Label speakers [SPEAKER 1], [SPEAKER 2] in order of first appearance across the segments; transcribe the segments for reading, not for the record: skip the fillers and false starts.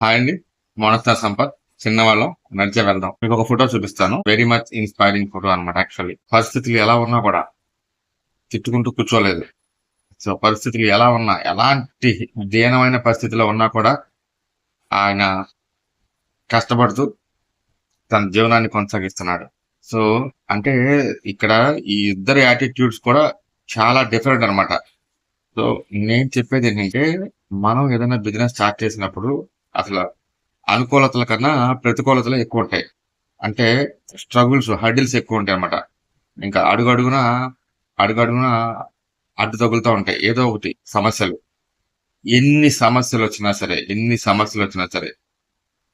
[SPEAKER 1] Hi అండి. మోనస్తా సంపత్. చిన్నవాళ్ళం నడిచే వెళ్దాం. మీకు ఒక ఫోటో చూపిస్తాను. వెరీ మచ్ ఇన్స్పైరింగ్ ఫోటో అనమాట. యాక్చువల్లీ పరిస్థితులు ఎలా ఉన్నా కూడా తిట్టుకుంటూ కూర్చోలేదు. సో పరిస్థితులు ఎలా ఉన్నా, ఎలాంటి దీనమైన పరిస్థితిలో ఉన్నా కూడా ఆయన కష్టపడుతూ తన జీవనాన్ని కొనసాగిస్తున్నాడు. సో అంటే ఇక్కడ ఈ ఇద్దరి యాటిట్యూడ్స్ కూడా చాలా డిఫరెంట్ అనమాట. సో నేను చెప్పేది ఏంటంటే, మనం ఏదైనా బిజినెస్ స్టార్ట్ చేసినప్పుడు అసలు అనుకూలతల కన్నా ప్రతికూలతలే ఎక్కువుంటాయి. అంటే స్ట్రగుల్స్, హర్డిల్స్ ఎక్కువుంటాయన్నమాట. ఇంకా అడుగడుగునా అడ్డు తగులుతా ఉంటాయి. ఏదో ఒకటి సమస్యలు. ఎన్ని సమస్యలొచ్చినా సరే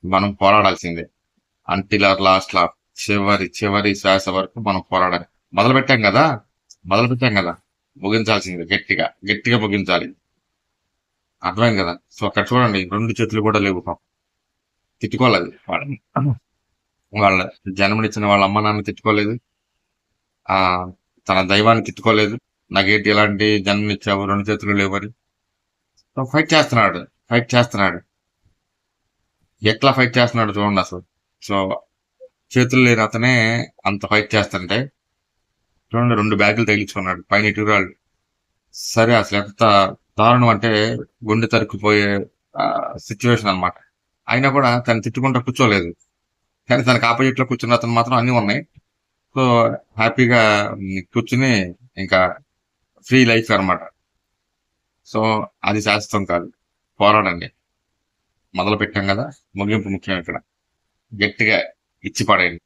[SPEAKER 1] మనం పోరాడాల్సిందే. అంటిల్ ఆర్ లాస్ట్ లా చివరి శ్వాస వరకు మనం పోరాడాలి. మొదలుపెట్టాం గదా! మొదలుపెట్టాం గదా! ముగించాల్సిందే గట్టిగా ముగించాలి. అర్థమైంది గదా! సో అక్కడ చూడండి 2 చేతులు కూడా లేవు పాపం. తిట్టుకోలేదు వాళ్ళని. వాళ్ళ జన్మనిచ్చిన వాళ్ళ అమ్మ నాన్న తిట్టుకోలేదు. ఆ తన దైవాన్ని తిట్టుకోలేదు. నాకేంటి ఇలాంటి జన్మనిచ్చావు 2 చేతులు లేవని. సో ఫైట్ చేస్తున్నాడు. ఎట్లా ఫైట్ చేస్తున్నాడో చూడండి అసలు. సో చేతులు లేని అతనే అంత ఫైట్ చేస్తుంటే చూడండి 2 బ్యాగులు తగిలించుకున్నాడు. పైన ఇటురాళ్ళు. సరే అసలు ఎంత దారుణం అంటే గుండె తరుక్కుపోయే సిచ్యువేషన్ అన్నమాట. అయినా కూడా తను తిట్టుకుంటా కూర్చోలేదు. కానీ తనకి ఆపోజిట్ లో కూర్చున్న అతను మాత్రం అన్ని ఉన్నాయి. సో హ్యాపీగా కూర్చుని ఇంకా ఫ్రీ లైఫ్ అన్నమాట. సో అది శాశ్వతం కాదు. పోరాడండి. మొదలు పెట్టాం కదా! ముగింపు ముఖ్యం ఇక్కడ. గట్టిగా ఇచ్చి పడేయండి.